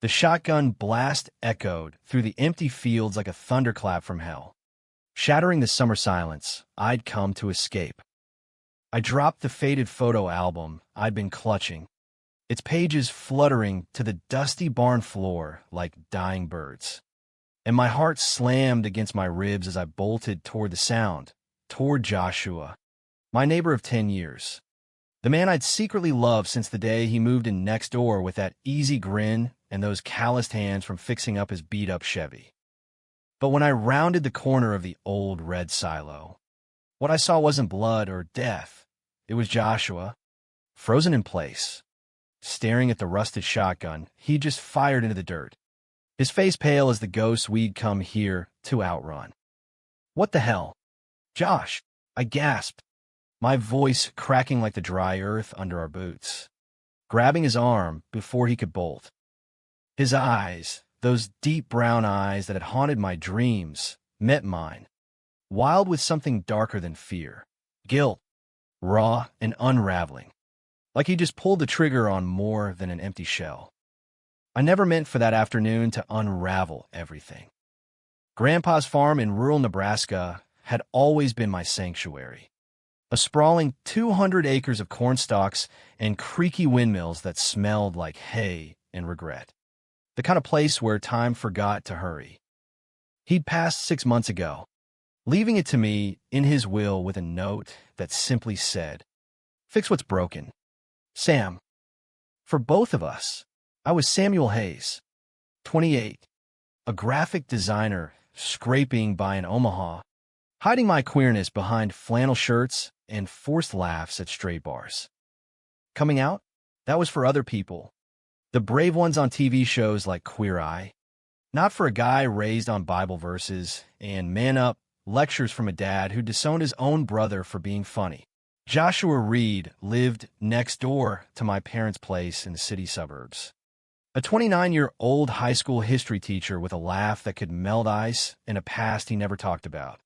The shotgun blast echoed through the empty fields like a thunderclap from hell. Shattering the summer silence, I'd come to escape. I dropped the faded photo album I'd been clutching, its pages fluttering to the dusty barn floor like dying birds. And my heart slammed against my ribs as I bolted toward the sound, toward Joshua, my neighbor of 10 years. The man I'd secretly loved since the day he moved in next door with that easy grin and those calloused hands from fixing up his beat-up Chevy. But when I rounded the corner of the old red silo, what I saw wasn't blood or death. It was Joshua, frozen in place, staring at the rusted shotgun he'd just fired into the dirt, his face pale as the ghosts we'd come here to outrun. "What the hell? Josh!" I gasped, my voice cracking like the dry earth under our boots, grabbing his arm before he could bolt. His eyes, those deep brown eyes that had haunted my dreams, met mine, wild with something darker than fear, guilt, raw and unraveling, like he just pulled the trigger on more than an empty shell. I never meant for that afternoon to unravel everything. Grandpa's farm in rural Nebraska had always been my sanctuary. A sprawling 200 acres of corn stalks and creaky windmills that smelled like hay and regret. The kind of place where time forgot to hurry. He'd passed 6 months ago, leaving it to me in his will with a note that simply said, "Fix what's broken, Sam." For both of us, I was Samuel Hayes, 28, a graphic designer scraping by in Omaha, hiding my queerness behind flannel shirts and forced laughs at straight bars. Coming out? That was for other people. The brave ones on TV shows like Queer Eye. Not for a guy raised on Bible verses and man up lectures from a dad who disowned his own brother for being funny. Joshua Reed lived next door to my parents' place in the city suburbs. A 29-year-old high school history teacher with a laugh that could melt ice and a past he never talked about.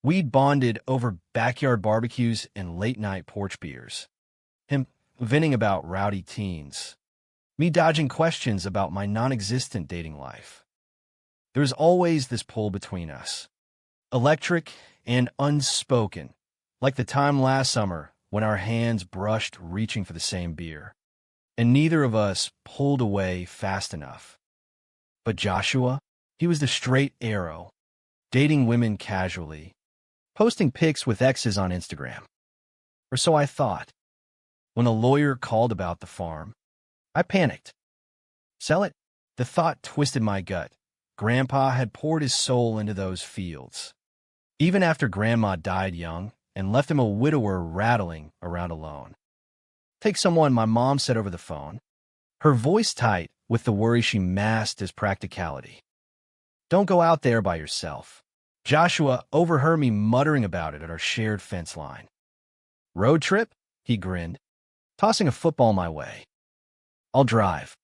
We'd bonded over backyard barbecues and late-night porch beers. Him venting about rowdy teens. Me dodging questions about my non-existent dating life. There was always this pull between us. Electric and unspoken, like the time last summer when our hands brushed reaching for the same beer, and neither of us pulled away fast enough. But Joshua, he was the straight arrow, dating women casually, posting pics with exes on Instagram. Or so I thought. When a lawyer called about the farm, I panicked. Sell it? The thought twisted my gut. Grandpa had poured his soul into those fields. Even after Grandma died young and left him a widower rattling around alone. Take someone, my mom said over the phone, her voice tight with the worry she masked as practicality. Don't go out there by yourself. Joshua overheard me muttering about it at our shared fence line. Road trip? He grinned, tossing a football my way. I'll drive.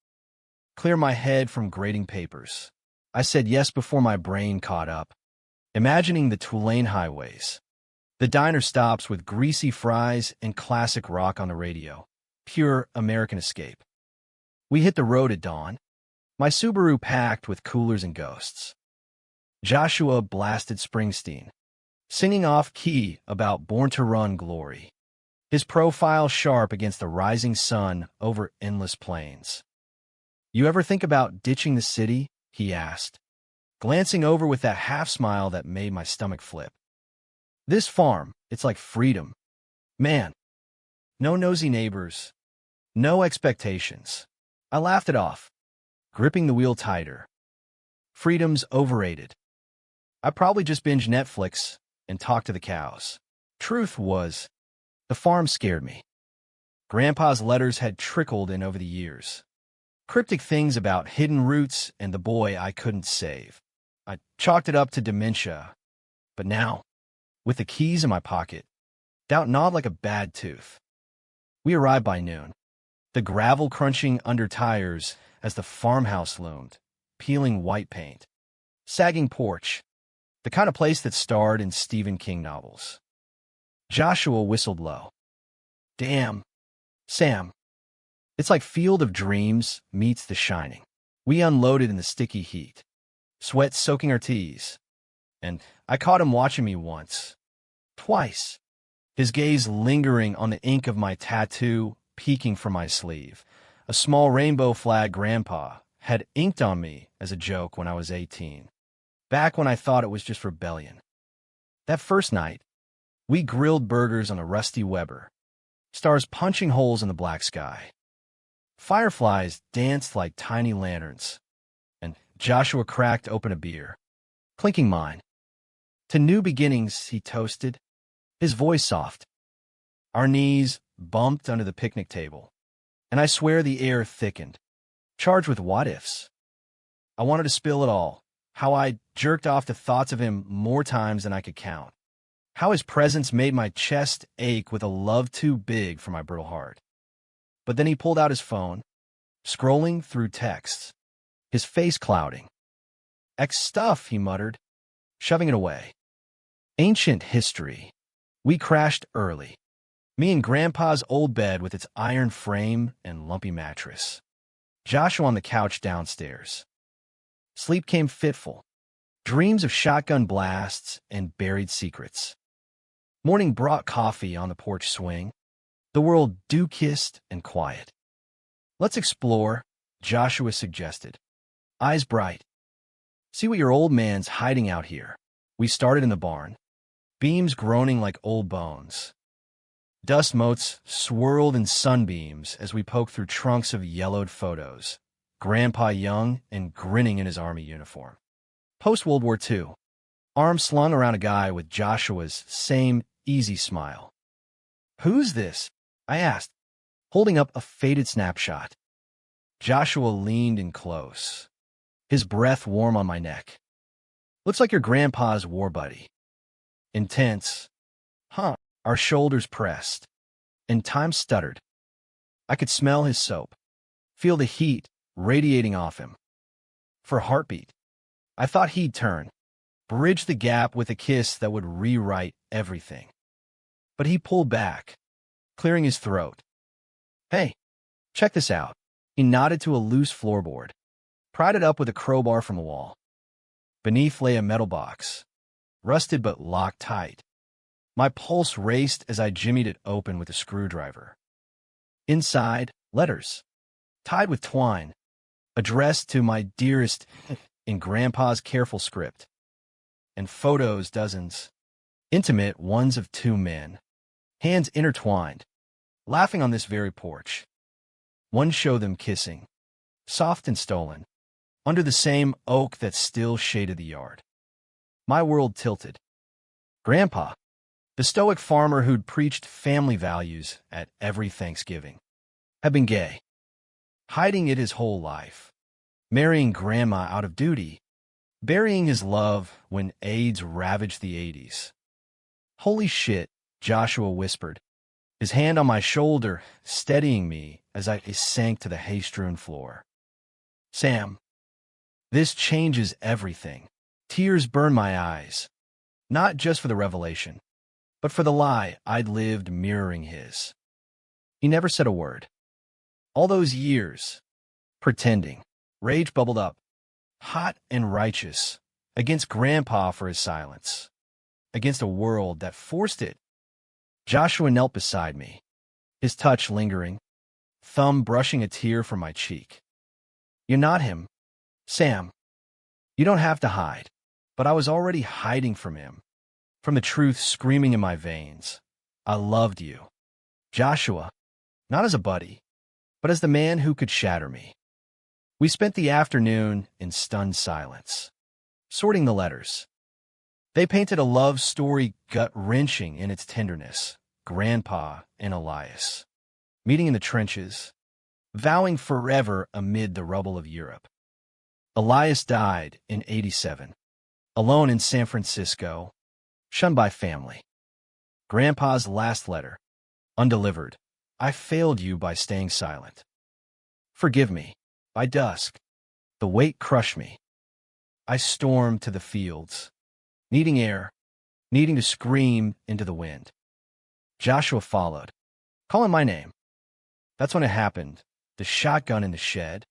Clear my head from grading papers. I said yes before my brain caught up, imagining the Tulane highways. The diner stops with greasy fries and classic rock on the radio. Pure American escape. We hit the road at dawn, my Subaru packed with coolers and ghosts. Joshua blasted Springsteen, singing off-key about Born to Run glory, his profile sharp against the rising sun over endless plains. You ever think about ditching the city? He asked, glancing over with that half-smile that made my stomach flip. This farm, it's like freedom. Man, no nosy neighbors, no expectations. I laughed it off, gripping the wheel tighter. Freedom's overrated. I probably just binge Netflix and talk to the cows. Truth was, the farm scared me. Grandpa's letters had trickled in over the years. Cryptic things about hidden roots and the boy I couldn't save. I chalked it up to dementia. But now, with the keys in my pocket, doubt gnawed like a bad tooth. We arrived by noon, the gravel crunching under tires as the farmhouse loomed, peeling white paint. Sagging porch, the kind of place that starred in Stephen King novels. Joshua whistled low. Damn, Sam. It's like Field of Dreams meets The Shining. We unloaded in the sticky heat, sweat soaking our tees, and I caught him watching me once, twice, his gaze lingering on the ink of my tattoo peeking from my sleeve, a small rainbow flag Grandpa had inked on me as a joke when I was 18, back when I thought it was just rebellion. That first night, we grilled burgers on a rusty Weber, stars punching holes in the black sky. Fireflies danced like tiny lanterns, and Joshua cracked open a beer, clinking mine. To new beginnings, he toasted, his voice soft. Our knees bumped under the picnic table, and I swear the air thickened, charged with what-ifs. I wanted to spill it all, how I jerked off to thoughts of him more times than I could count, how his presence made my chest ache with a love too big for my brittle heart. But then he pulled out his phone, scrolling through texts, his face clouding. X stuff, he muttered, shoving it away. Ancient history. We crashed early. Me in Grandpa's old bed with its iron frame and lumpy mattress. Joshua on the couch downstairs. Sleep came fitful. Dreams of shotgun blasts and buried secrets. Morning brought coffee on the porch swing. The world dew-kissed and quiet. Let's explore, Joshua suggested. Eyes bright. See what your old man's hiding out here. We started in the barn. Beams groaning like old bones. Dust motes swirled in sunbeams as we poked through trunks of yellowed photos. Grandpa young and grinning in his army uniform. Post-World War II. Arms slung around a guy with Joshua's same easy smile. Who's this? I asked, holding up a faded snapshot. Joshua leaned in close, his breath warm on my neck. Looks like your grandpa's war buddy. Intense. Huh. Our shoulders pressed, and time stuttered. I could smell his soap, feel the heat radiating off him. For a heartbeat, I thought he'd turn, bridge the gap with a kiss that would rewrite everything. But he pulled back, clearing his throat. Hey, check this out. He nodded to a loose floorboard, pried it up with a crowbar from the wall. Beneath lay a metal box, rusted but locked tight. My pulse raced as I jimmied it open with a screwdriver. Inside, letters, tied with twine, addressed to my dearest in Grandpa's careful script. And photos, dozens, intimate ones of two men, hands intertwined, laughing on this very porch. One showed them kissing, soft and stolen, under the same oak that still shaded the yard. My world tilted. Grandpa, the stoic farmer who'd preached family values at every Thanksgiving, had been gay, hiding it his whole life, marrying Grandma out of duty, burying his love when AIDS ravaged the 80s. Holy shit, Joshua whispered, his hand on my shoulder steadying me as I sank to the hay-strewn floor. Sam, this changes everything. Tears burned my eyes, not just for the revelation, but for the lie I'd lived mirroring his. He never said a word. All those years, pretending, rage bubbled up, hot and righteous, against Grandpa for his silence, against a world that forced it. Joshua knelt beside me, his touch lingering, thumb brushing a tear from my cheek. You're not him, Sam. You don't have to hide. But I was already hiding from him, from the truth screaming in my veins. I loved you, Joshua, not as a buddy, but as the man who could shatter me. We spent the afternoon in stunned silence, sorting the letters. They painted a love story gut-wrenching in its tenderness, Grandpa and Elias, meeting in the trenches, vowing forever amid the rubble of Europe. Elias died in '87. Alone in San Francisco, shunned by family. Grandpa's last letter, undelivered. I failed you by staying silent. Forgive me. By dusk, the weight crushed me. I stormed to the fields, needing air, needing to scream into the wind. Joshua followed, calling my name. That's when it happened. The shotgun in the shed,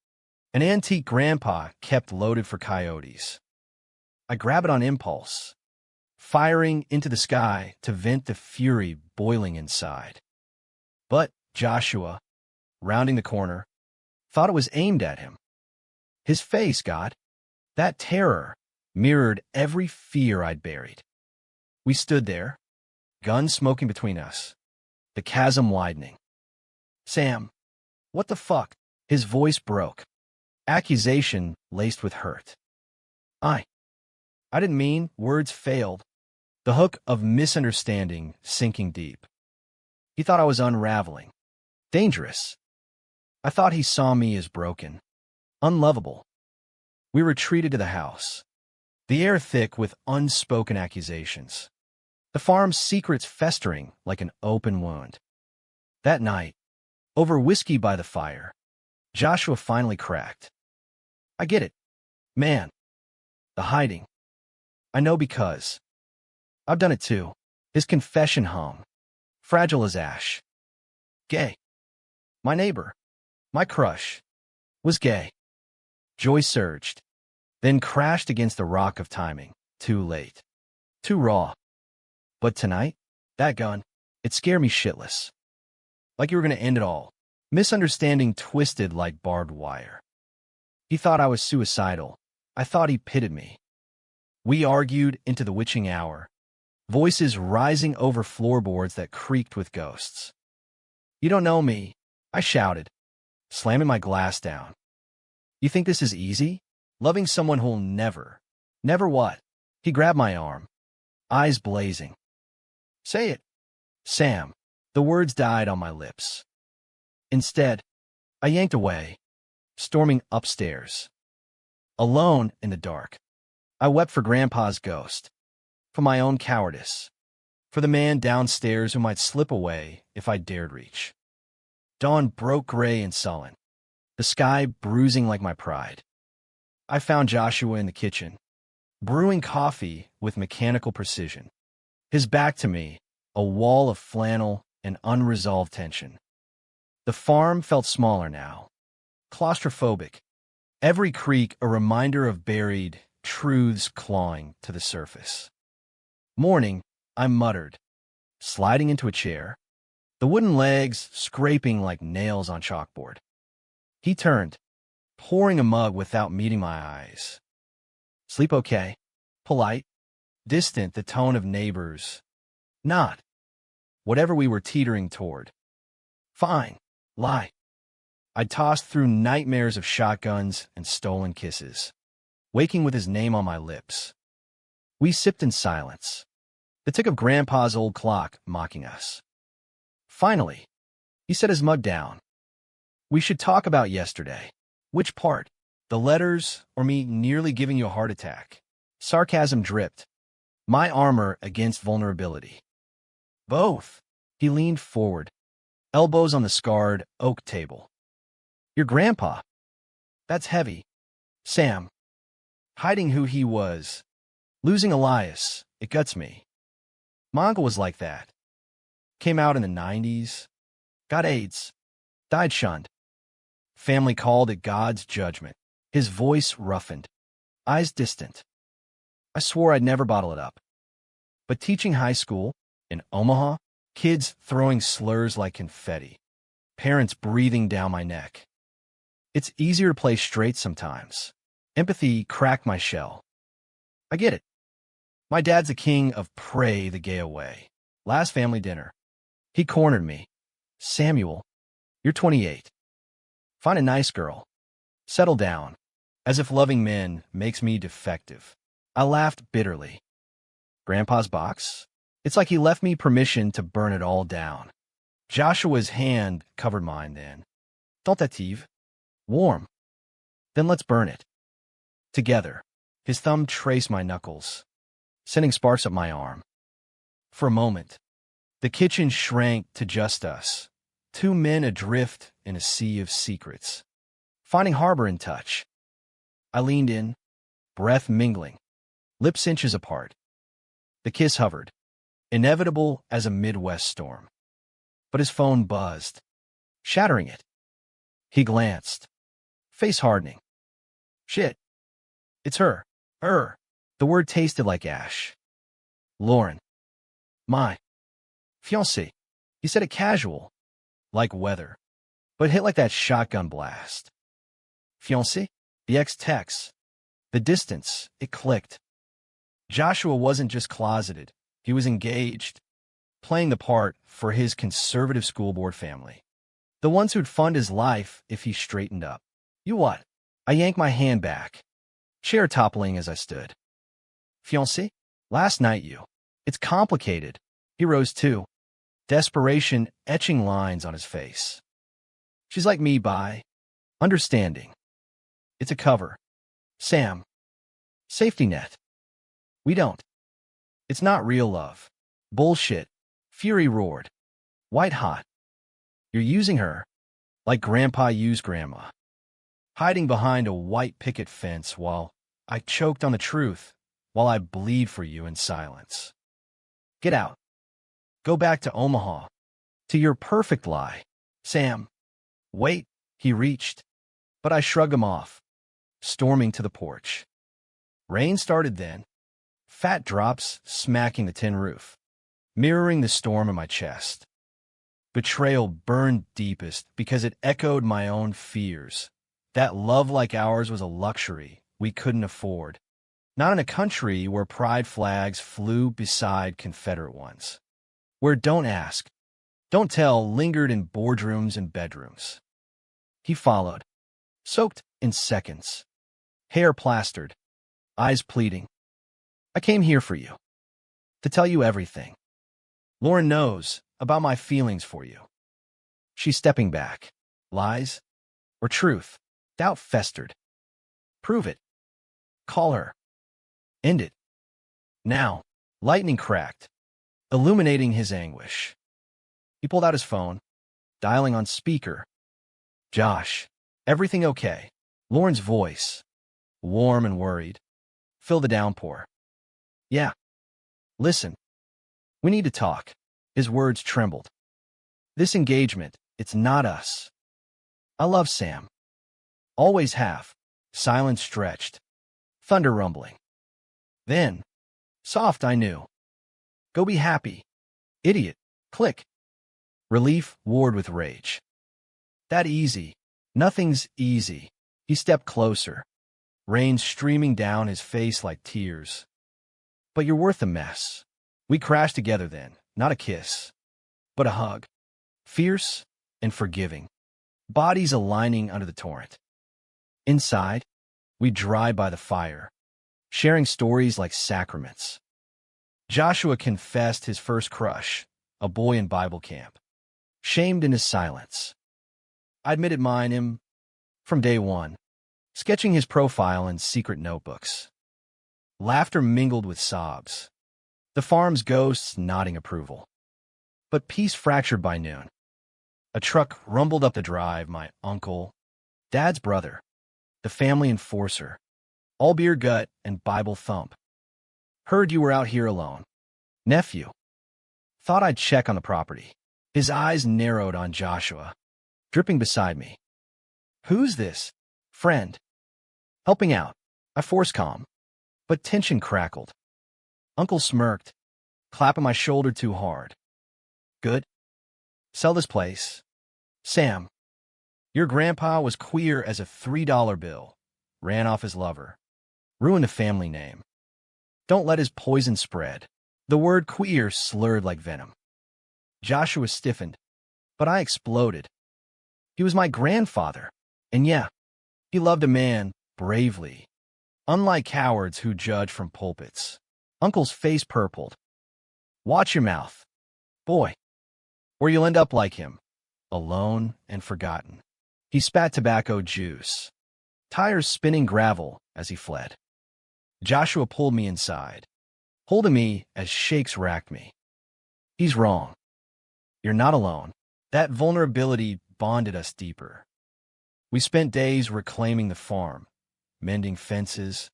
An antique grandpa kept loaded for coyotes. I grab it on impulse, firing into the sky to vent the fury boiling inside. But Joshua, rounding the corner, thought it was aimed at him. His face, God, that terror, mirrored every fear I'd buried. We stood there, guns smoking between us, the chasm widening. Sam, what the fuck? His voice broke, accusation laced with hurt. I didn't mean, words failed, the hook of misunderstanding sinking deep. He thought I was unraveling, dangerous. I thought he saw me as broken, unlovable. We retreated to the house, the air thick with unspoken accusations, the farm's secrets festering like an open wound. That night, over whiskey by the fire, Joshua finally cracked. I get it, man. The hiding. I know because I've done it too. His confession hung, fragile as ash. Gay. My neighbor, my crush, was gay. Joy surged, then crashed against the rock of timing. Too late. Too raw. But tonight, that gun, it scared me shitless. Like you were going to end it all. Misunderstanding twisted like barbed wire. He thought I was suicidal. I thought he pitted me. We argued into the witching hour, voices rising over floorboards that creaked with ghosts. You don't know me, I shouted, slamming my glass down. You think this is easy? Loving someone who'll never what? He grabbed my arm, eyes blazing. Say it, Sam. The words died on my lips. Instead, I yanked away, storming upstairs. Alone in the dark, I wept for Grandpa's ghost, for my own cowardice, for the man downstairs who might slip away if I dared reach. Dawn broke gray and sullen, the sky bruising like my pride. I found Joshua in the kitchen, brewing coffee with mechanical precision. His back to me, a wall of flannel and unresolved tension. The farm felt smaller now, claustrophobic, every creak a reminder of buried truths clawing to the surface. Morning, I muttered, sliding into a chair, the wooden legs scraping like nails on chalkboard. He turned, pouring a mug without meeting my eyes. Sleep okay? Polite, distant, the tone of neighbors. Not. Whatever we were teetering toward. Fine. Lie. I tossed through nightmares of shotguns and stolen kisses, waking with his name on my lips. We sipped in silence, the tick of Grandpa's old clock mocking us. Finally, he set his mug down. We should talk about yesterday. Which part? The letters, or me nearly giving you a heart attack? Sarcasm dripped, my armor against vulnerability. Both. He leaned forward, elbows on the scarred oak table. Your grandpa. That's heavy. Sam. Hiding who he was. Losing Elias. It guts me. My uncle was like that. Came out in the 90s. Got AIDS. Died shunned. Family called it God's judgment. His voice roughened. Eyes distant. I swore I'd never bottle it up. But teaching high school, in Omaha, kids throwing slurs like confetti. Parents breathing down my neck. It's easier to play straight sometimes. Empathy cracked my shell. I get it. My dad's the king of pray the gay away. Last family dinner. He cornered me. Samuel, you're 28. Find a nice girl. Settle down. As if loving men makes me defective. I laughed bitterly. Grandpa's box? It's like he left me permission to burn it all down. Joshua's hand covered mine then. Tentative. Warm. Then let's burn it. Together. His thumb traced my knuckles, sending sparks up my arm. For a moment, the kitchen shrank to just us, two men adrift in a sea of secrets, finding harbor in touch. I leaned in, breath mingling, lips inches apart. The kiss hovered, inevitable as a Midwest storm. But his phone buzzed, shattering it. He glanced, face hardening. Shit. It's her. Her. The word tasted like ash. Lauren. My. Fiancé. He said it casual. Like weather. But hit like that shotgun blast. Fiancé? The ex-text. The distance. It clicked. Joshua wasn't just closeted. He was engaged. Playing the part for his conservative school board family. The ones who'd fund his life if he straightened up. You what? I yanked my hand back. Chair toppling as I stood. Fiancé? Last night you. It's complicated. He rose too. Desperation etching lines on his face. She's like me by understanding. It's a cover. Sam. Safety net. We don't. It's not real love. Bullshit. Fury roared. White hot. You're using her. Like Grandpa used Grandma. Hiding behind a white picket fence while I choked on the truth, while I bleed for you in silence. Get out. Go back to Omaha. To your perfect lie. Sam. Wait, he reached. But I shrugged him off, storming to the porch. Rain started then. Fat drops smacking the tin roof, mirroring the storm in my chest. Betrayal burned deepest because it echoed my own fears. That love like ours was a luxury we couldn't afford. Not in a country where pride flags flew beside Confederate ones. Where don't ask, don't tell lingered in boardrooms and bedrooms. He followed, soaked in seconds. Hair plastered, eyes pleading. I came here for you. To tell you everything. Lauren knows about my feelings for you. She's stepping back. Lies or truth? Doubt festered. Prove it. Call her. End it. Now. Lightning cracked, illuminating his anguish. He pulled out his phone, dialing on speaker. Josh, everything okay? Lauren's voice, warm and worried, filled the downpour. Yeah. Listen. We need to talk. His words trembled. This engagement, it's not us. I love Sam. Always have. Silence stretched. Thunder rumbling. Then, soft I knew. Go be happy. Idiot. Click. Relief warred with rage. That easy. Nothing's easy. He stepped closer. Rain streaming down his face like tears. But you're worth a mess. We crashed together then. Not a kiss, but a hug. Fierce and forgiving. Bodies aligning under the torrent. Inside, we dry by the fire, sharing stories like sacraments. Joshua confessed his first crush, a boy in Bible camp. Shamed in his silence. I admitted him from day one, sketching his profile in secret notebooks. Laughter mingled with sobs. The farm's ghosts nodding approval. But peace fractured by noon. A truck rumbled up the drive, my uncle, Dad's brother, the family enforcer, all beer gut and Bible thump. Heard you were out here alone. Nephew. Thought I'd check on the property. His eyes narrowed on Joshua, dripping beside me. Who's this? Friend. Helping out. I forced calm. But tension crackled. Uncle smirked, clapping my shoulder too hard. Good? Sell this place. Sam. Your grandpa was queer as a $3 bill. Ran off his lover. Ruined a family name. Don't let his poison spread. The word queer slurred like venom. Joshua stiffened, but I exploded. He was my grandfather. And yeah, he loved a man bravely. Unlike cowards who judge from pulpits. Uncle's face purpled. Watch your mouth, boy, or you'll end up like him, alone and forgotten. He spat tobacco juice, tires spinning gravel as he fled. Joshua pulled me inside, holding me as shakes racked me. He's wrong. You're not alone. That vulnerability bonded us deeper. We spent days reclaiming the farm, mending fences,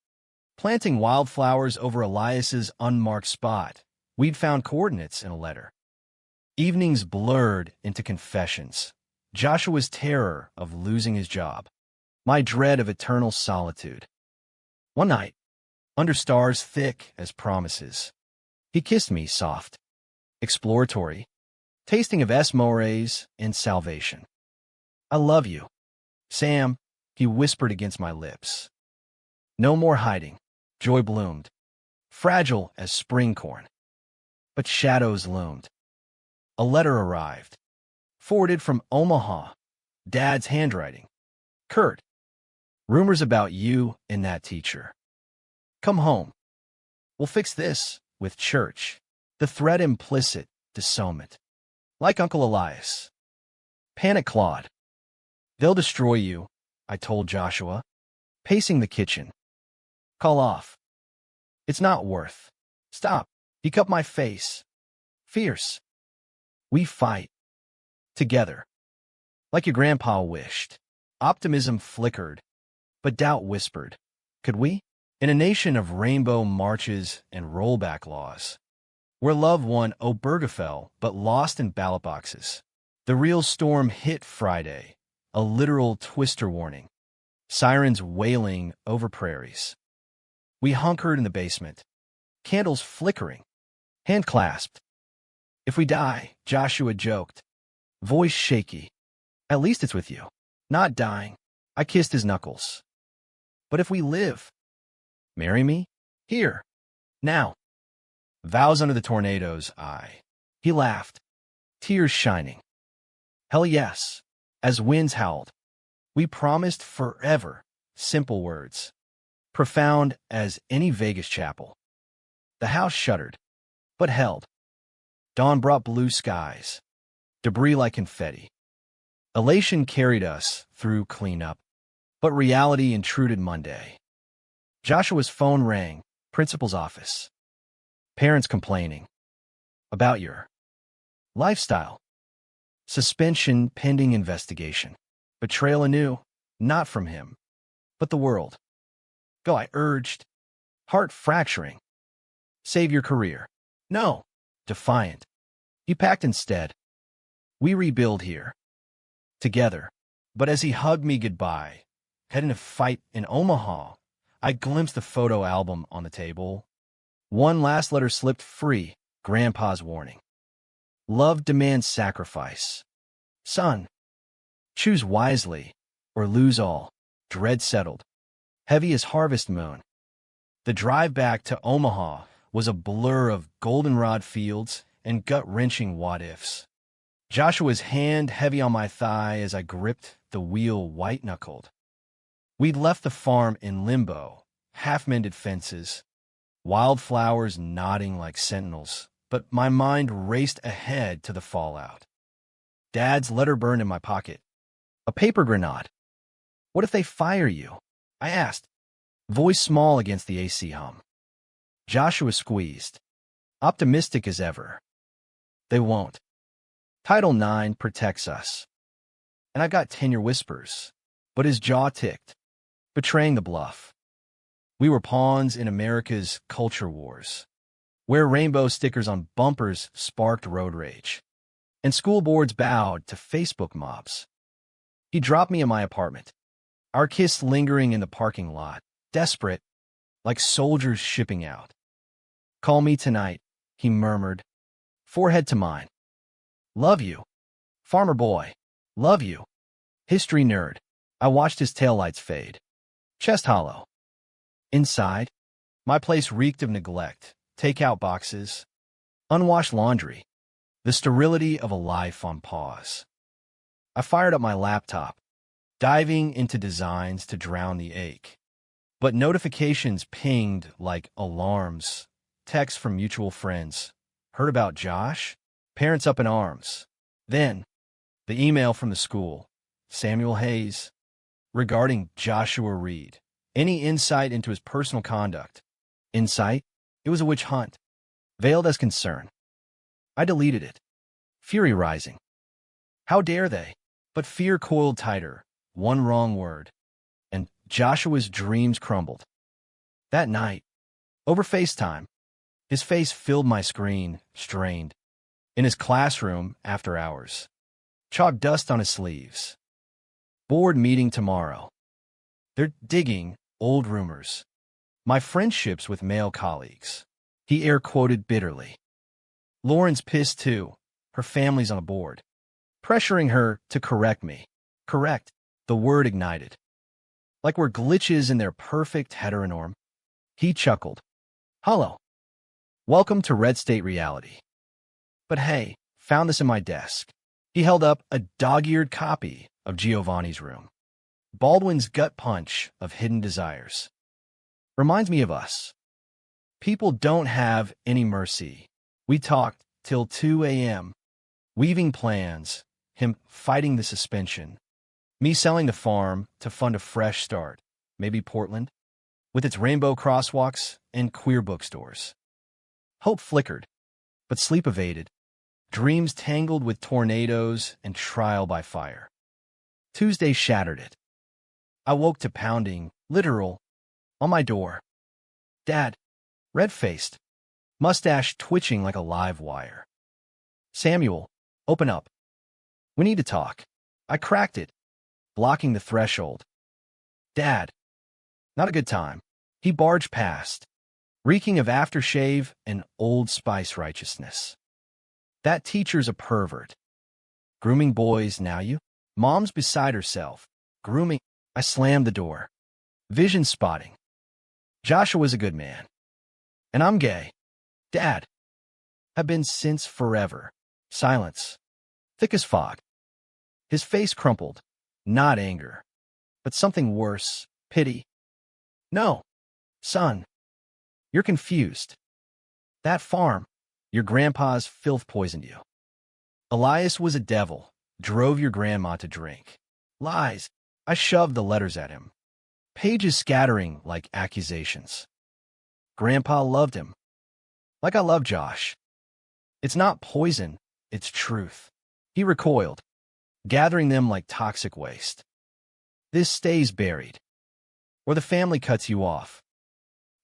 planting wildflowers over Elias's unmarked spot. We'd found coordinates in a letter. Evenings blurred into confessions. Joshua's terror of losing his job. my dread of eternal solitude. One night, under stars thick as promises, he kissed me soft, exploratory, tasting of S. and salvation. I love you, Sam, he whispered against my lips. No more hiding. Joy bloomed, fragile as spring corn. But shadows loomed. A letter arrived, forwarded from Omaha, Dad's handwriting. Kurt, rumors about you and that teacher. Come home. We'll fix this with church. The threat implicit, disownment. Like Uncle Elias. Panic clawed. They'll destroy you, I told Joshua, pacing the kitchen. Call off. It's not worth. Stop. He cupped my face. Fierce. We fight. Together. Like your grandpa wished. Optimism flickered, but doubt whispered. Could we? In a nation of rainbow marches and rollback laws, where love won Obergefell but lost in ballot boxes, the real storm hit Friday, a literal twister warning. Sirens wailing over prairies. We hunkered in the basement, candles flickering, hand clasped. If we die, Joshua joked, voice shaky. At least it's with you. Not dying. I kissed his knuckles. But if we live, marry me? Here. Now. Vows under the tornado's eye. He laughed, tears shining. Hell yes. As winds howled. We promised forever. Simple words. Profound as any Vegas chapel. The house shuddered, but held. Dawn brought blue skies, debris like confetti. Elation carried us through cleanup, but reality intruded Monday. Joshua's phone rang, principal's office. Parents complaining. About your lifestyle. Suspension pending investigation. Betrayal anew, not from him, but the world. Go, I urged. Heart fracturing. Save your career. No. Defiant. He packed instead. We rebuild here. Together. But as he hugged me goodbye, heading to fight in Omaha, I glimpsed the photo album on the table. One last letter slipped free, Grandpa's warning. Love demands sacrifice. Son, choose wisely, or lose all. Dread settled. Heavy as harvest moon. The drive back to Omaha was a blur of goldenrod fields and gut-wrenching what-ifs. Joshua's hand heavy on my thigh as I gripped the wheel white-knuckled. We'd left the farm in limbo, half-mended fences, wildflowers nodding like sentinels, but my mind raced ahead to the fallout. Dad's letter burned in my pocket. A paper grenade. What if they fire you? I asked, voice small against the AC hum. Joshua squeezed, optimistic as ever. They won't. Title IX protects us. And I got tenure whispers, but his jaw ticked, betraying the bluff. We were pawns in America's culture wars, where rainbow stickers on bumpers sparked road rage, and school boards bowed to Facebook mobs. He dropped me in my apartment, our kiss lingering in the parking lot, desperate, like soldiers shipping out. Call me tonight, he murmured, forehead to mine. Love you. Farmer boy. Love you. History nerd. I watched his taillights fade. Chest hollow. Inside, my place reeked of neglect, takeout boxes, unwashed laundry, the sterility of a life on pause. I fired up my laptop, diving into designs to drown the ache. But notifications pinged like alarms, texts from mutual friends. Heard about Josh? Parents up in arms. Then, the email from the school, Samuel Hayes, regarding Joshua Reed. Any insight into his personal conduct? Insight? It was a witch hunt, veiled as concern. I deleted it, fury rising. How dare they? But fear coiled tighter, one wrong word, and Joshua's dreams crumbled. That night, over FaceTime, his face filled my screen, strained. In his classroom, after hours. Chalk dust on his sleeves. Board meeting tomorrow. They're digging old rumors. My friendships with male colleagues. He air-quoted bitterly. Lauren's pissed too. Her family's on board. Pressuring her to correct me. Correct. The word ignited. Like we're glitches in their perfect heteronorm. He chuckled. Hello. Welcome to Red State Reality. But hey, found this in my desk. He held up a dog-eared copy of Giovanni's Room. Baldwin's gut punch of hidden desires. Reminds me of us. People don't have any mercy. We talked till 2 a.m., weaving plans, him fighting the suspension, me selling the farm to fund a fresh start, maybe Portland, with its rainbow crosswalks and queer bookstores. Hope flickered, but sleep evaded, dreams tangled with tornadoes and trial by fire. Tuesday shattered it. I woke to pounding, literal, on my door. Dad, red-faced, mustache twitching like a live wire. Samuel, open up. We need to talk. I cracked it, blocking the threshold. Dad, not a good time. He barged past, reeking of aftershave and Old Spice righteousness. That teacher's a pervert. Grooming boys, now you? Mom's beside herself. Grooming. I slammed the door. Vision spotting. Joshua's a good man. And I'm gay. Dad. Have been since forever. Silence. Thick as fog. His face crumpled. Not anger. But something worse. Pity. No. Son. You're confused. That farm. Your grandpa's filth poisoned you. Elias was a devil. Drove your grandma to drink. Lies. I shoved the letters at him. Pages scattering like accusations. Grandpa loved him. Like I love Josh. It's not poison, it's truth. He recoiled, gathering them like toxic waste. This stays buried. Or the family cuts you off.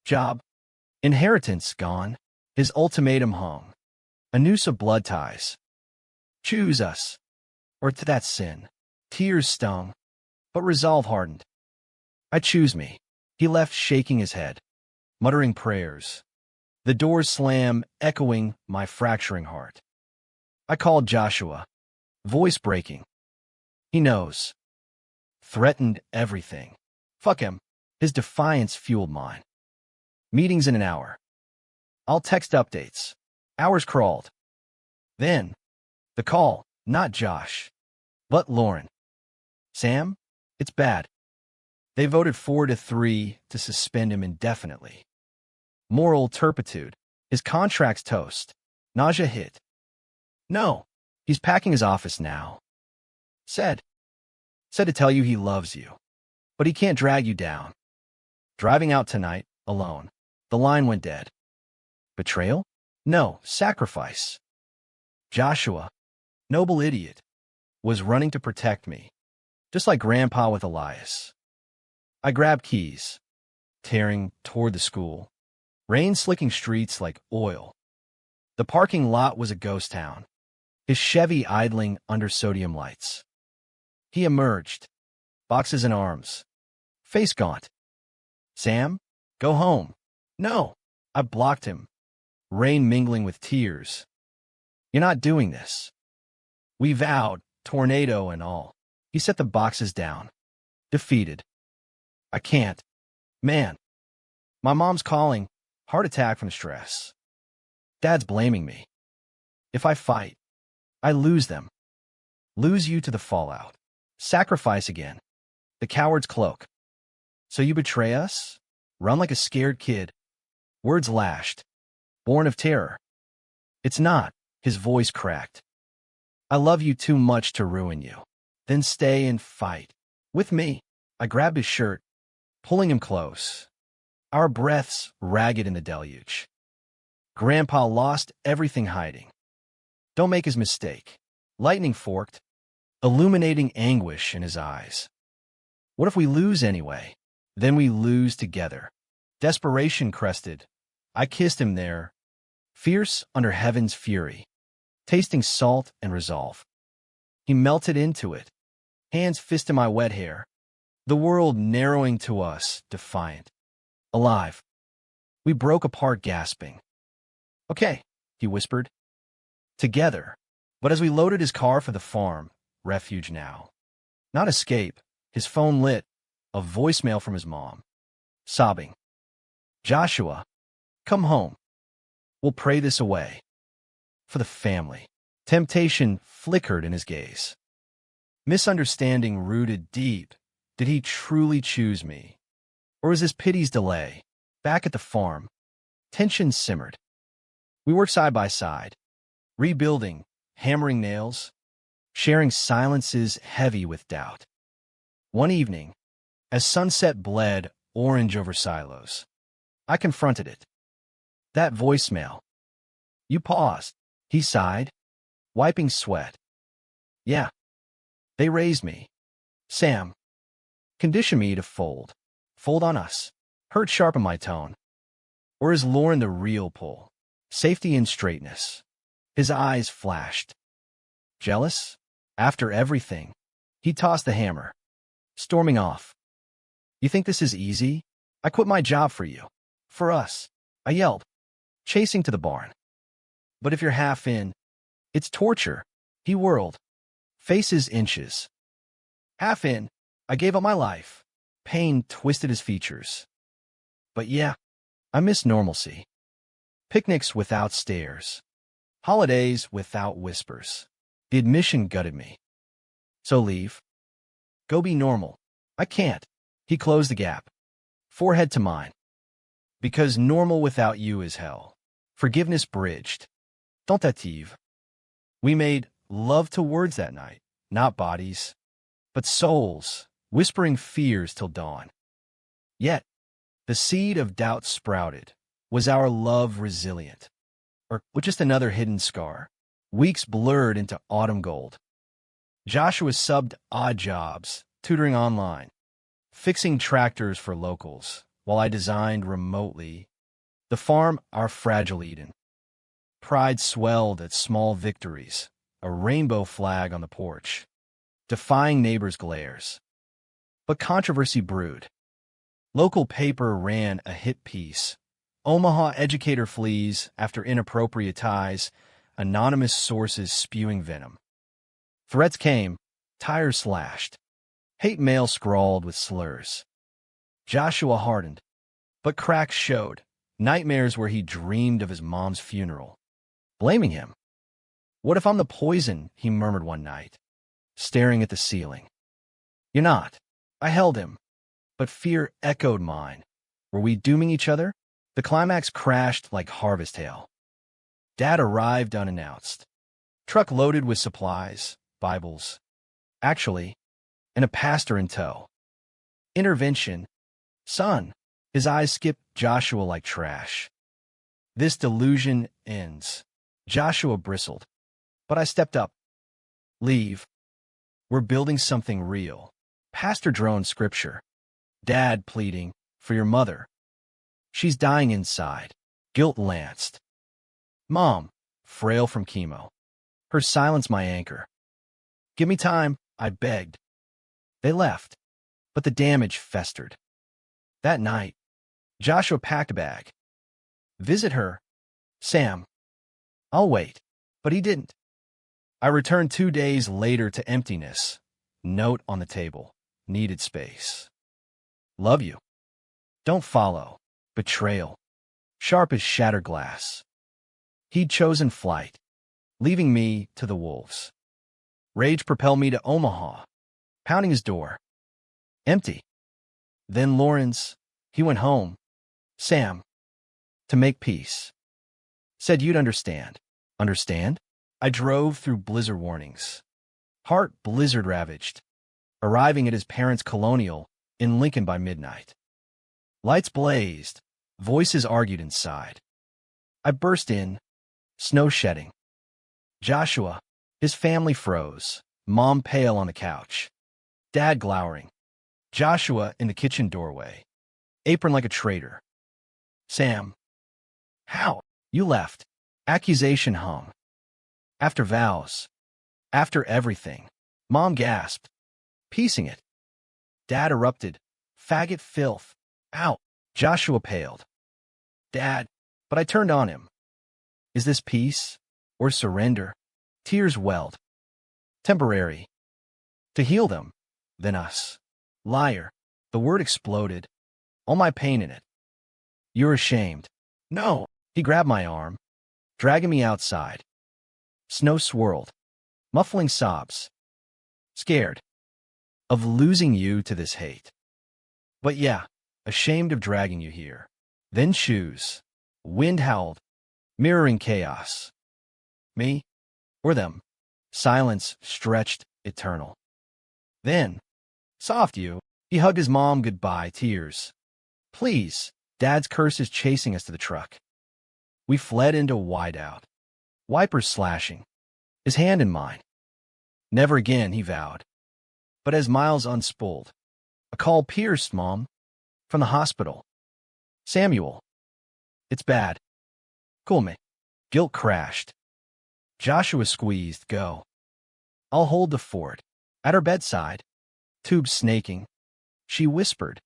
Job. Inheritance gone. His ultimatum hung. A noose of blood ties. Choose us. Or to that sin. Tears stung. But resolve hardened. I choose me. He left shaking his head, muttering prayers. The doors slam, echoing my fracturing heart. I called Joshua, voice breaking. He knows. Threatened everything. Fuck him. His defiance fueled mine. Meetings in an hour. I'll text updates. Hours crawled. Then, the call, not Josh, but Lauren. Sam? It's bad. They voted 4-3 to suspend him indefinitely. Moral turpitude. His contract's toast. Nausea hit. No, he's packing his office now. Said to tell you he loves you. But he can't drag you down. Driving out tonight, alone. The line went dead. Betrayal? No, sacrifice. Joshua, noble idiot, was running to protect me. Just like Grandpa with Elias. I grabbed keys, tearing toward the school. Rain slicking streets like oil. The parking lot was a ghost town. His Chevy idling under sodium lights. He emerged, boxes and arms, face gaunt. Sam, go home. No, I blocked him, rain mingling with tears. You're not doing this. We vowed, tornado and all. He set the boxes down, defeated. I can't. Man, my mom's calling, heart attack from stress. Dad's blaming me. If I fight, I lose them. Lose you to the fallout. Sacrifice again. The coward's cloak. So you betray us? Run like a scared kid. Words lashed. Born of terror. It's not. His voice cracked. I love you too much to ruin you. Then stay and fight. With me. I grabbed his shirt, pulling him close. Our breaths ragged in the deluge. Grandpa lost everything hiding. Don't make his mistake. Lightning forked, illuminating anguish in his eyes. What if we lose anyway? Then we lose together. Desperation crested. I kissed him there, fierce under heaven's fury, tasting salt and resolve. He melted into it, hands fisting my wet hair. The world narrowing to us, defiant. Alive. We broke apart, gasping. Okay, he whispered. Together. But as we loaded his car for the farm, refuge now. Not escape. His phone lit. A voicemail from his mom. Sobbing. Joshua, come home. We'll pray this away. For the family. Temptation flickered in his gaze. Misunderstanding rooted deep. Did he truly choose me? Or was this pity's delay? Back at the farm, tension simmered. We worked side by side, rebuilding, hammering nails, sharing silences heavy with doubt. One evening, as sunset bled orange over silos, I confronted it. That voicemail. You paused. He sighed, wiping sweat. Yeah. They raised me. Sam. Conditioned me to fold. Fold on us. Hurt sharpen my tone. Or is Lauren the real pull? Safety and straightness. His eyes flashed. Jealous? After everything. He tossed the hammer. Storming off. You think this is easy? I quit my job for you. For us. I yelled. Chasing to the barn. But if you're half in, it's torture. He whirled. Faces inches. Half in, I gave up my life. Pain twisted his features. But yeah, I miss normalcy. Picnics without stares. Holidays without whispers. The admission gutted me. So leave. Go be normal. I can't. He closed the gap. Forehead to mine. Because normal without you is hell. Forgiveness bridged. Tentative. We made love to words that night, not bodies, but souls, whispering fears till dawn. Yet, the seed of doubt sprouted. Was our love resilient? Or with just another hidden scar? Weeks blurred into autumn gold. Joshua subbed odd jobs, tutoring online, fixing tractors for locals, while I designed remotely. The farm, our fragile Eden. Pride swelled at small victories, a rainbow flag on the porch, defying neighbors' glares. But controversy brewed. Local paper ran a hit piece. Omaha educator flees after inappropriate ties, anonymous sources spewing venom. Threats came, tires slashed, hate mail scrawled with slurs. Joshua hardened, but cracks showed, nightmares where he dreamed of his mom's funeral. Blaming him. What if I'm the poison, he murmured one night, staring at the ceiling. You're not. I held him, but fear echoed mine. Were we dooming each other? The climax crashed like harvest hail. Dad arrived unannounced. Truck loaded with supplies, Bibles. Actually, and a pastor in tow. Intervention. Son. His eyes skipped Joshua like trash. This delusion ends. Joshua bristled. But I stepped up. Leave. We're building something real. Pastor droned scripture. Dad pleading, for your mother. She's dying inside. Guilt lanced. Mom, frail from chemo. Her silence my anchor. Give me time, I begged. They left, but the damage festered. That night, Joshua packed a bag. Visit her. Sam. I'll wait. But he didn't. I returned 2 days later to emptiness. Note on the table. Needed space. Love you. Don't follow. Betrayal. Sharp as shattered glass. He'd chosen flight, leaving me to the wolves. Rage propelled me to Omaha, pounding his door. Empty. Then Lawrence, he went home. Sam. To make peace. Said you'd understand. Understand? I drove through blizzard warnings. Heart blizzard ravaged. Arriving at his parents' colonial in Lincoln by midnight. Lights blazed. Voices argued inside. I burst in, snow shedding. Joshua, his family froze, Mom pale on the couch. Dad glowering. Joshua in the kitchen doorway, apron like a traitor. Sam. How? You left. Accusation hung. After vows. After everything. Mom gasped, piecing it. Dad erupted. Faggot filth. Ow. Joshua paled. Dad. But I turned on him. Is this peace or surrender? Tears welled. Temporary. To heal them. Then us. Liar. The word exploded. All my pain in it. You're ashamed. No. He grabbed my arm, dragging me outside. Snow swirled. Muffling sobs. Scared. Of losing you to this hate. But yeah, ashamed of dragging you here. Then shoes. Wind howled, mirroring chaos. Me? Or them? Silence stretched eternal. Then, soft you. He hugged his mom goodbye, tears. Please. Dad's curses chasing us to the truck. We fled into wideout. Wipers slashing. His hand in mine. Never again, he vowed. But as miles unspooled, a call pierced, Mom. From the hospital. Samuel. It's bad. Cool me. Guilt crashed. Joshua squeezed, go. I'll hold the fort. At her bedside. Tubes snaking. She whispered.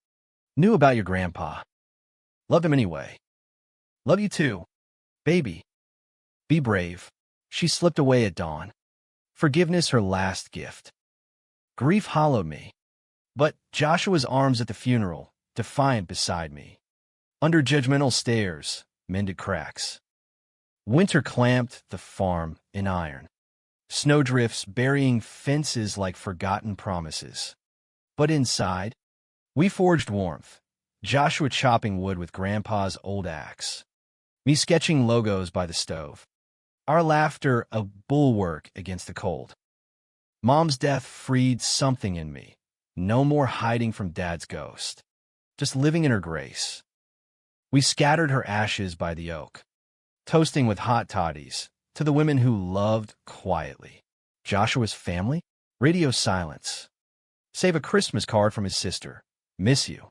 Knew about your grandpa. Loved him anyway. Love you too. Baby. Be brave. She slipped away at dawn. Forgiveness her last gift. Grief hollowed me. But Joshua's arms at the funeral, defiant beside me. Under judgmental stares, mended cracks. Winter clamped the farm in iron. Snowdrifts burying fences like forgotten promises. But inside, we forged warmth. Joshua chopping wood with Grandpa's old axe. Me sketching logos by the stove. Our laughter a bulwark against the cold. Mom's death freed something in me. No more hiding from Dad's ghost. Just living in her grace. We scattered her ashes by the oak. Toasting with hot toddies to the women who loved quietly. Joshua's family? Radio silence. Save a Christmas card from his sister. Miss you.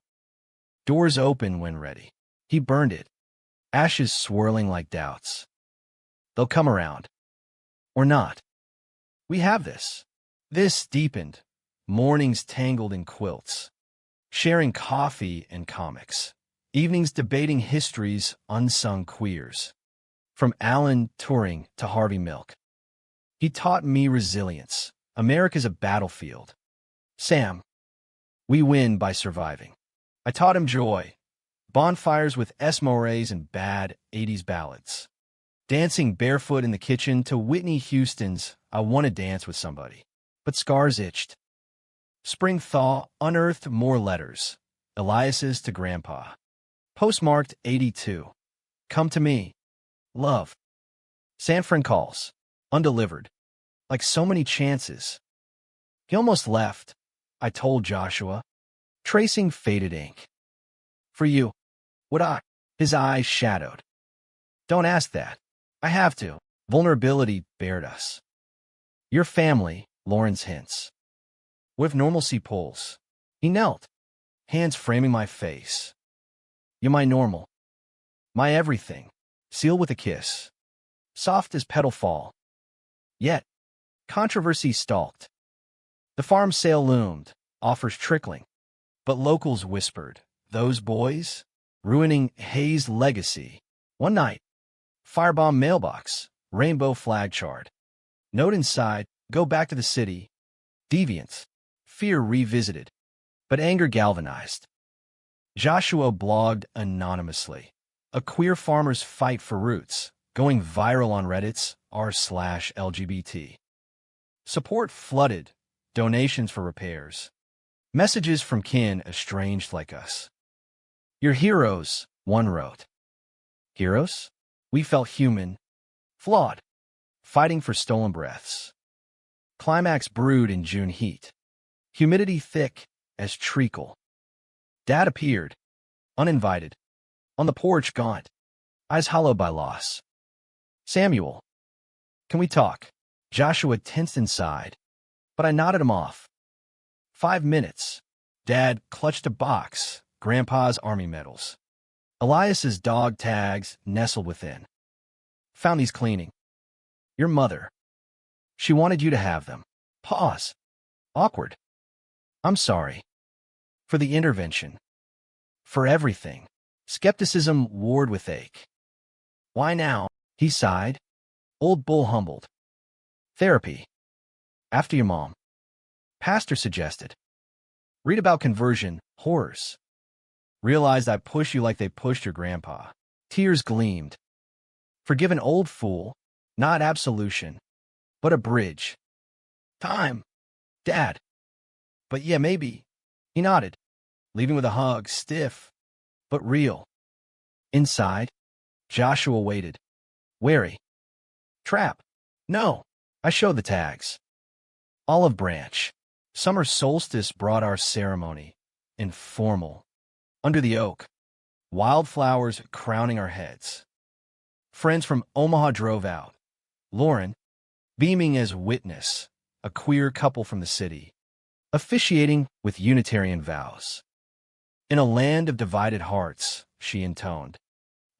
Doors open when ready. He burned it. Ashes swirling like doubts. They'll come around. Or not. We have this. This deepened. Mornings tangled in quilts. Sharing coffee and comics. Evenings debating history's unsung queers. From Alan Turing to Harvey Milk. He taught me resilience. America's a battlefield. Sam. We win by surviving. I taught him joy. Bonfires with Esmores and bad 80s ballads. Dancing barefoot in the kitchen to Whitney Houston's I Want to Dance with Somebody. But scars itched. Spring thaw unearthed more letters. Elias's to Grandpa. Postmarked 82. Come to me. Love. San Fran calls. Undelivered. Like so many chances. He almost left, I told Joshua. Tracing faded ink. For you. Would I? His eyes shadowed. Don't ask that. I have to. Vulnerability bared us. Your family, Lauren's hints. What if normalcy pulls? He knelt. Hands framing my face. You're my normal. My everything. Sealed with a kiss. Soft as petal fall. Yet, controversy stalked. The farm sale loomed, offers trickling. But locals whispered, those boys? Ruining Hayes' legacy. One night, firebomb mailbox, rainbow flag charred. Note inside, go back to the city. Deviance. Fear revisited. But anger galvanized. Joshua blogged anonymously. A queer farmer's fight for roots, going viral on Reddit's r/LGBT. Support flooded, donations for repairs. Messages from kin estranged like us. Your heroes, one wrote. Heroes? We felt human, flawed, fighting for stolen breaths. Climax brewed in June heat. Humidity thick as treacle. Dad appeared, uninvited. On the porch, gaunt, eyes hollowed by loss. Samuel, can we talk? Joshua tensed inside, but I nodded him off. 5 minutes. Dad clutched a box, Grandpa's army medals. Elias's dog tags nestled within. Found these cleaning. Your mother. She wanted you to have them. Pause. Awkward. I'm sorry. For the intervention. For everything. Skepticism warred with ache. Why now? He sighed. Old Bull humbled. Therapy. After your mom. Pastor suggested. Read about conversion, horrors. Realized I push you like they pushed your grandpa. Tears gleamed. Forgive an old fool, not absolution, but a bridge. Time. Dad. But yeah, maybe. He nodded, leaving with a hug, stiff, but real. Inside, Joshua waited, wary. Trap. No. I showed the tags. Olive branch. Summer solstice brought our ceremony. Informal. Under the oak. Wildflowers crowning our heads. Friends from Omaha drove out. Lauren, beaming as witness, a queer couple from the city, officiating with Unitarian vows. In a land of divided hearts, she intoned.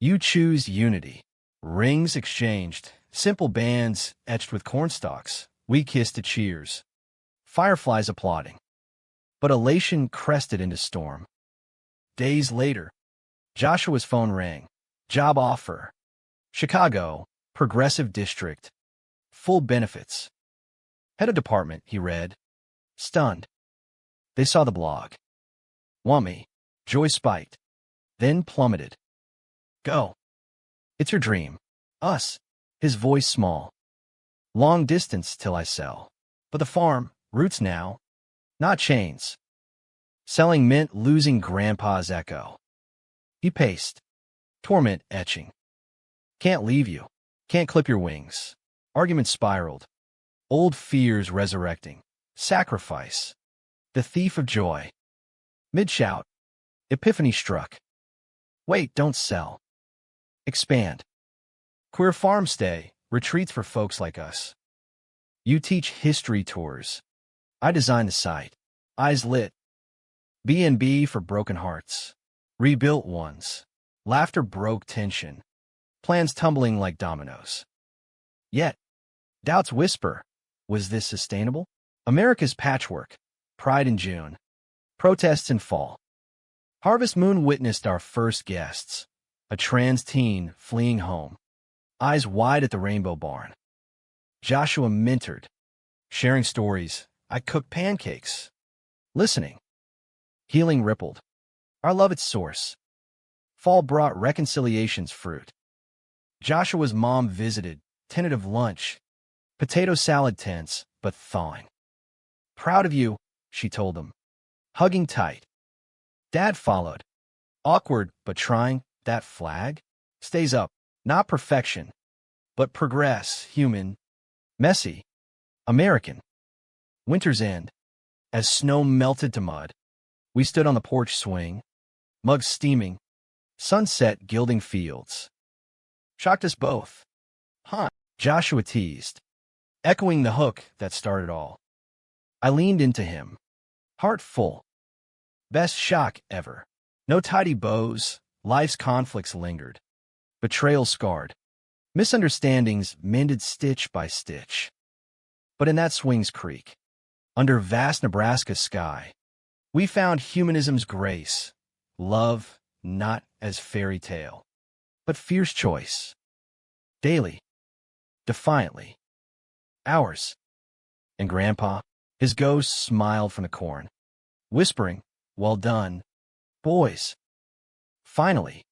You choose unity. Rings exchanged, simple bands etched with cornstalks. We kissed to cheers. Fireflies applauding. But elation crested into storm. Days later, Joshua's phone rang. Job offer. Chicago, Progressive District. Full benefits. Head of department, he read. Stunned. They saw the blog. Want me? Joy spiked. Then plummeted. Go. It's your dream. Us. His voice small. Long distance till I sell. But the farm, roots now. Not chains. Selling meant losing Grandpa's echo. He paced. Torment etching. Can't leave you. Can't clip your wings. Argument spiraled. Old fears resurrecting. Sacrifice. The thief of joy. Mid-shout. Epiphany struck. Wait, don't sell. Expand. Queer farm stay. Retreats for folks like us. You teach history tours. I design the site. Eyes lit. B&B for broken hearts. Rebuilt ones. Laughter broke tension. Plans tumbling like dominoes. Yet, doubts whisper. Was this sustainable? America's patchwork. Pride in June. Protests in fall. Harvest Moon witnessed our first guests. A trans teen fleeing home. Eyes wide at the Rainbow Barn. Joshua mentored. Sharing stories. I cooked pancakes. Listening. Healing rippled. Our love its source. Fall brought reconciliation's fruit. Joshua's mom visited. Tentative lunch. Potato salad tense, but thawing. Proud of you, she told him. Hugging tight. Dad followed. Awkward, but trying. That flag? Stays up. Not perfection, but progress, human, messy, American. Winter's end. As snow melted to mud, we stood on the porch swing, mugs steaming, sunset gilding fields. Shocked us both. Huh, Joshua teased, echoing the hook that started all. I leaned into him, heart full. Best shock ever. No tidy bows, life's conflicts lingered. Betrayal scarred. Misunderstandings mended stitch by stitch. But in that Swings Creek, under vast Nebraska sky, we found humanism's grace, love not as fairy tale, but fierce choice. Daily, defiantly, ours. And Grandpa, his ghost smiled from the corn, whispering, well done, boys. Finally.